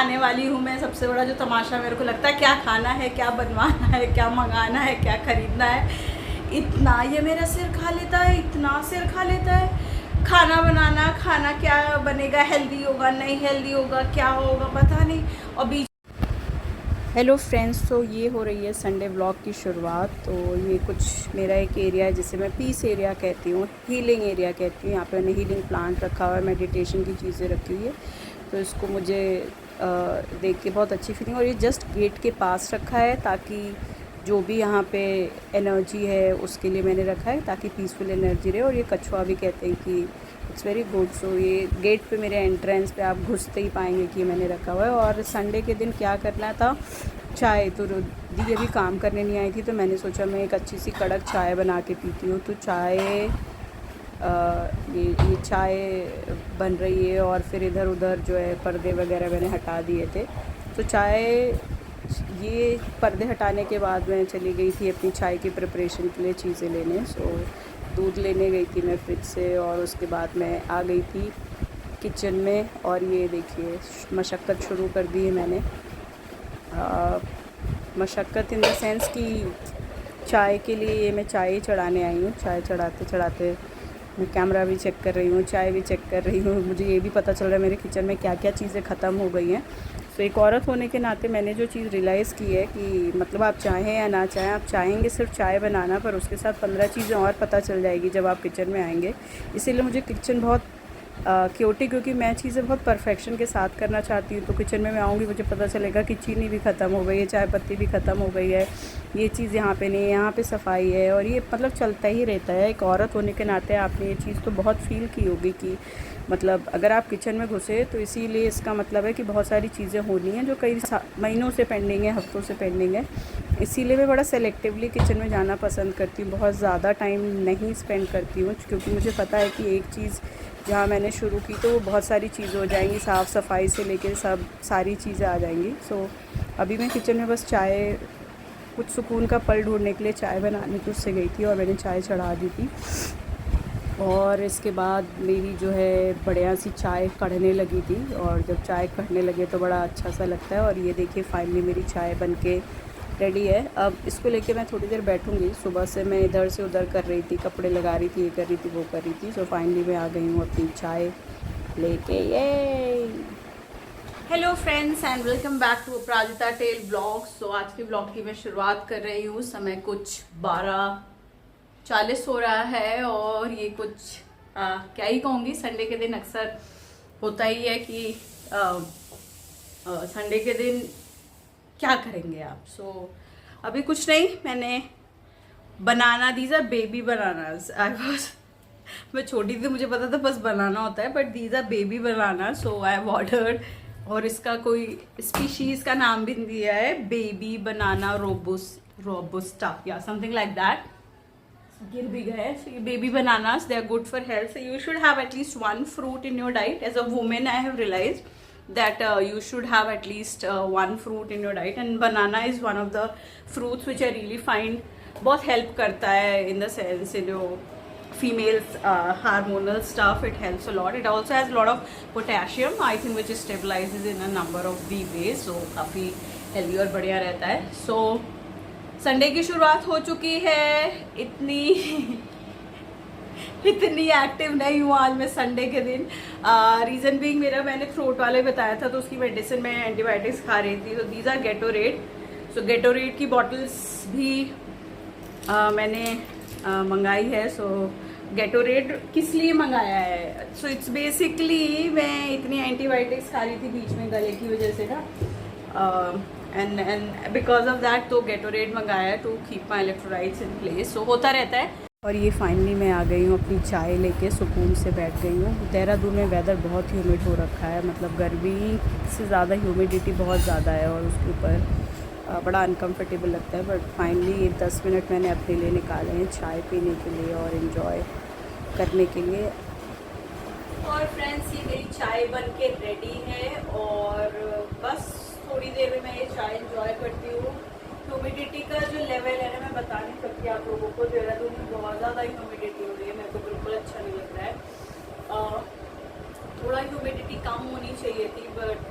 खाने वाली हूँ मैं। सबसे बड़ा जो तमाशा मेरे को लगता है, क्या खाना है, क्या बनवाना है, क्या मंगाना है, क्या ख़रीदना है। इतना ये मेरा सिर खा लेता है, इतना सिर खा लेता है। खाना बनाना, खाना क्या बनेगा, हेल्दी होगा नहीं हेल्दी होगा, क्या होगा पता नहीं। और बीच हेलो फ्रेंड्स, तो ये हो रही है संडे व्लॉग की शुरुआत। तो ये कुछ मेरा एक एरिया है जिसे मैं पीस एरिया कहती हूँ, हीलिंग एरिया कहती हूँ। यहाँ पे मैंने हीलिंग प्लांट रखा हुआ है, मेडिटेशन की चीज़ें रखी हुई है। तो इसको मुझे देख के बहुत अच्छी फीलिंग। और ये जस्ट गेट के पास रखा है ताकि जो भी यहाँ पे एनर्जी है उसके लिए मैंने रखा है, ताकि पीसफुल एनर्जी रहे। और ये कछुआ भी कहते हैं कि इट्स वेरी गुड। सो ये गेट पे मेरे एंट्रेंस पे आप घुसते ही पाएंगे कि मैंने रखा हुआ है। और संडे के दिन क्या करना था, चाय। तो दी अभी काम करने नहीं आई थी, तो मैंने सोचा मैं एक अच्छी सी कड़क चाय बना के पीती हूँ। तो चाय ये चाय बन रही है। और फिर इधर उधर जो है पर्दे वगैरह मैंने हटा दिए थे। तो चाय, ये पर्दे हटाने के बाद मैं चली गई थी अपनी चाय की प्रिपरेशन के लिए चीज़ें लेने। सो दूध लेने गई थी मैं फ्रिज से, और उसके बाद मैं आ गई थी किचन में। और ये देखिए मशक्क़त शुरू कर दी है मैंने। मशक्क़त इन द सेंस कि चाय के लिए ये मैं चाय ही चढ़ाने आई हूँ। चाय चढ़ाते चढ़ाते मैं कैमरा भी चेक कर रही हूँ, चाय भी चेक कर रही हूँ। मुझे ये भी पता चल रहा है मेरे किचन में क्या क्या चीज़ें ख़त्म हो गई हैं। तो एक औरत होने के नाते मैंने जो चीज़ रियलाइज़ की है कि मतलब आप चाहें या ना चाहें, आप चाहेंगे सिर्फ चाय बनाना, पर उसके साथ 15 चीज़ें और पता चल जाएगी जब आप किचन में आएंगे। इसीलिए मुझे किचन बहुत क्योंकि मैं चीज़ें बहुत परफेक्शन के साथ करना चाहती हूँ। तो किचन में मैं आऊँगी, मुझे पता चलेगा कि चीनी भी ख़त्म हो गई है, चाय पत्ती भी ख़त्म हो गई है, ये चीज़ यहाँ पे नहीं है, यहाँ पे सफाई है। और ये मतलब चलता ही रहता है। एक औरत होने के नाते आपने ये चीज़ तो बहुत फील की होगी कि मतलब अगर आप किचन में घुसे तो इसीलिए इसका मतलब है कि बहुत सारी चीज़ें होनी हैं जो कई महीनों से पेंडिंग है, हफ्तों से पेंडिंग है। इसीलिए मैं बड़ा सेलेक्टिवली किचन में जाना पसंद करती हूँ, बहुत ज़्यादा टाइम नहीं स्पेंड करती हूँ। क्योंकि मुझे पता है कि एक चीज़ जहाँ मैंने शुरू की तो वो बहुत सारी चीज़ें हो जाएंगी, साफ़ सफाई से लेकर सारी चीज़ें आ जाएंगी। सो अभी मैं किचन में बस चाय, कुछ सुकून का पल ढूंढने के लिए चाय बनाने की उससे गई थी, और मैंने चाय चढ़ा दी थी। और इसके बाद मेरी जो है बढ़िया सी चाय कढ़ने लगी थी। और जब चाय कढ़ने लगे तो बड़ा अच्छा सा लगता है। और ये देखिए फाइनली मेरी चाय बनके रेडी है। अब इसको लेके मैं थोड़ी देर बैठूंगी। सुबह से मैं इधर से उधर कर रही थी, कपड़े लगा रही थी, ये कर रही थी, वो कर रही थी। सो फाइनली मैं आ गई हूँ अपनी चाय लेके। ये hello friends and welcome back to Aparajita tale blog. So आज के ब्लॉग की मैं शुरुआत कर रही हूँ। समय कुछ 12:40 हो रहा है। और ये कुछ क्या ही कहूँगी, संडे के दिन अक्सर होता ही है कि संडे के दिन क्या करेंगे आप। सो अभी कुछ नहीं, मैंने बनाना, दीज आर बेबी बनानास। मैं छोटी थी, मुझे पता था बस बनाना होता है, but these are baby banana. So I have ordered, और इसका कोई स्पीशीज का नाम भी दिया है, बेबी बनाना रोबुस्टा या समथिंग लाइक दैट। गिर भी गए। So ये baby bananas, they are good for health. So you should have at least one fruit in your diet. As a woman, I have realized that you should have at least one fruit in your diet. And banana is one of the fruits which I really find बहुत help करता है in the sense, you know, females hormonal stuff. It helps a lot. It also has a lot of potassium, I think, which stabilizes in a number of the ways. So काफ़ी healthy और बढ़िया रहता है. So Sunday की शुरुआत हो चुकी है। इतनी एक्टिव नहीं हुआ आज मैं संडे के दिन। रीज़न बीइंग, मैंने थ्रोट वाले बताया था, तो उसकी मेडिसिन में एंटीबायोटिक्स खा रही थी। तो these are Gatorade. So Gatorade की बॉटल्स भी मैंने मंगाई है। सो गेटोरेड किस लिए मंगाया है? सो इट्स बेसिकली, मैं इतनी एंटीबायोटिक्स खा रही थी बीच में गले की वजह से ना, एंड बिकॉज ऑफ दैट तो गेटोरेड मंगाया to keep my electrolytes in place. So होता रहता है। और ये फाइनली मैं आ गई हूँ अपनी चाय लेके, सुकून से बैठ गई हूँ। देहरादून में वेदर बहुत ह्यूमिड हो रखा है, मतलब गर्मी से ज़्यादा ह्यूमिडिटी बहुत ज़्यादा है, और उसके ऊपर बड़ा अनकम्फर्टेबल लगता है। बट फाइनली 10 मिनट मैंने अपने लिए निकाले हैं चाय पीने के लिए और इन्जॉय करने के लिए। और फ्रेंड्स, ये मेरी चाय बन के रेडी है, और बस थोड़ी देर में मैं ये चाय एंजॉय करती हूँ। ह्यूमिडिटी का जो लेवल है ना, मैं बता नहीं सकती आप लोगों को। देहरादून में बहुत ज़्यादा ह्यूमिडिटी हो रही है, मेरे को बिल्कुल अच्छा नहीं लग रहा है। थोड़ा ह्यूमिडिटी कम होनी चाहिए थी, बट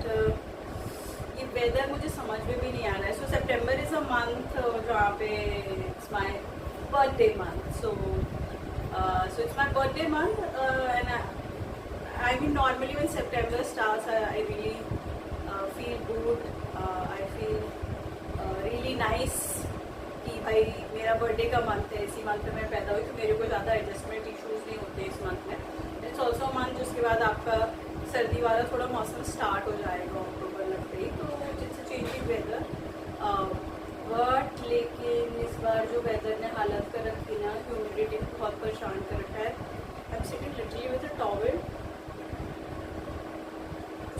वेदर मुझे समझ में भी नहीं आ रहा है. सो सितंबर इज अ मंथ जहाँ पे it's my birthday month. So it's my birthday month and I mean normally when September starts I really feel good. I feel really nice कि भाई मेरा बर्थडे का मंथ है, इसी मंथ में मैं पैदा हुई तो मेरे को ज़्यादा एडजस्टमेंट इश्यूज नहीं होते इस मंथ में. इट्स ऑल्सो मंथ जिसके बाद आपका सर्दी वाला थोड़ा मौसम स्टार्ट हो जाएगा अक्टूबर लगते ही, तो इट्स चेंजिंग वेदर. बट लेकिन इस बार जो वेदर ने हालत कर रखी ना, ह्यूमिडिटी ने बहुत परेशान कर रखा है. I am sitting literally with a towel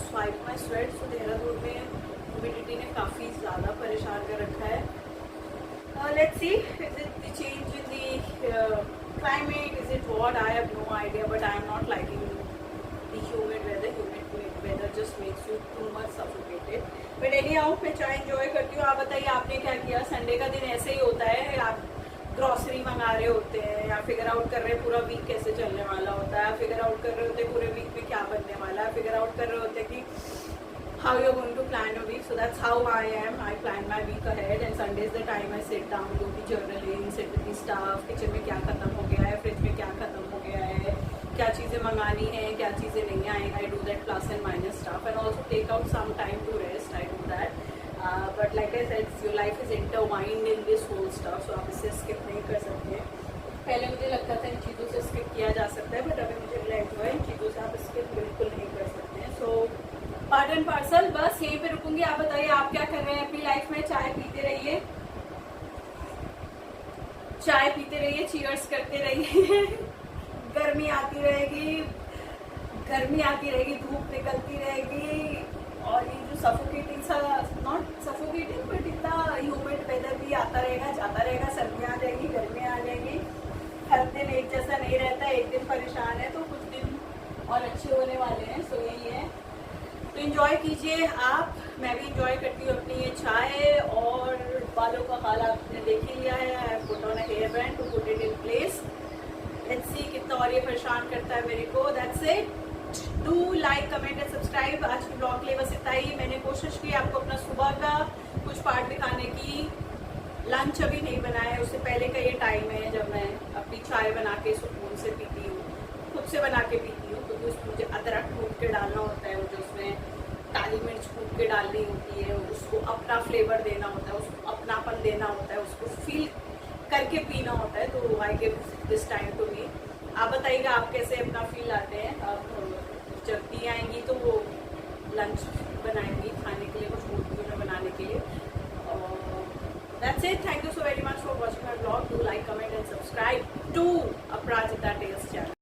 swipe my sweat. So Dehradun में ह्यूमिडिटी ने काफ़ी ज़्यादा परेशान कर रखा है. Let's see is it the change in the climate, is it what, I have no idea. But I am not liking the humid weather. Humid weather just makes you too much suffocated. But anyhow मैं चाय enjoy करती हूँ. आप बताइए आपने क्या किया. Sunday का दिन ऐसे ही होता है, आप ग्रॉसरी मंगा रहे होते हैं या फिगर आउट कर रहे हैं पूरा वीक कैसे चलने वाला होता है, फिगर आउट कर रहे होते हैं पूरे वीक में क्या बनने वाला है, फिगर आउट कर रहे होते हैं कि how you are going to plan your week. So that's how I am. I plan my week ahead and Sunday is the time I sit down, do the journaling, sit with the staff, kitchen में क्या खत्म हो गया है, fridge में क्या खत्म हो गया है, क्या चीज़ें मंगानी है, क्या चीज़ें नहीं आएंगी. I do that plus and minus staff and also take out some time to rest. I do that. But like I said your life is intertwined in this whole stuff. So आप इससे skip नहीं कर सकते. पहले मुझे लगता था इन चीज़ों से स्किप किया जा सकता है, बट अभी मुझे रियलाइज हुआ है इन चीज़ों से आप स्किप बिल्कुल नहीं कर सकते हैं. So part and parcel. बस यहीं पे रुकूंगी. आप बताइए आप क्या कर रहे हैं अपनी लाइफ में. चाय पीते रहिए, चाय पीते रहिए, चीयर्स करते रहिए. गर्मी आती रहेगी, गर्मी आती रहेगी, धूप निकलती रहेगी और ये जो सफोकेटिंग सा, नॉट सफोकेटिंग बट इतना ह्यूमिड वेदर भी आता रहेगा जाता रहेगा. सर्दियाँ आ जाएंगी, गर्मियाँ आ जाएंगी. हर दिन एक जैसा नहीं रहता. एक दिन परेशान है तो कुछ दिन और अच्छे होने वाले हैं. सो यही है. तो इन्जॉय कीजिए आप. मैं भी इन्जॉय करती हूँ अपनी ये चाय. और बालों का हाल आपने देख ही लिया है. I have put on a hair band to put it in place. Let's see कितना और ये परेशान करता है मेरे को. That's it. Do like, comment and subscribe. आज की ब्लॉग के लिए बस इतना ही. मैंने कोशिश की आपको अपना सुबह का कुछ पार्ट दिखाने की. लंच अभी नहीं बनाया है, उससे पहले का ये टाइम है जब मैं अपनी चाय बना के सुकून से पीती हूँ, खुद से बना के पीती हूँ. तो उसमें मुझे अदरक कूट के डालना होता है, मुझे उसमें काली मिर्च कूट के डालनी होती है, उसको अपना फ्लेवर देना होता है, उसको अपनापन देना होता है, उसको फील करके पीना होता है. तो I give this time to me. आप बताइएगा आप कैसे अपना फील लाते हैं. आप जब भी आएंगी तो वो लंच बनाएंगी खाने के लिए, कुछ बोलती हूँ बनाने के लिए. That's it. Thank you so very much for watching my vlog. Do like, comment and subscribe to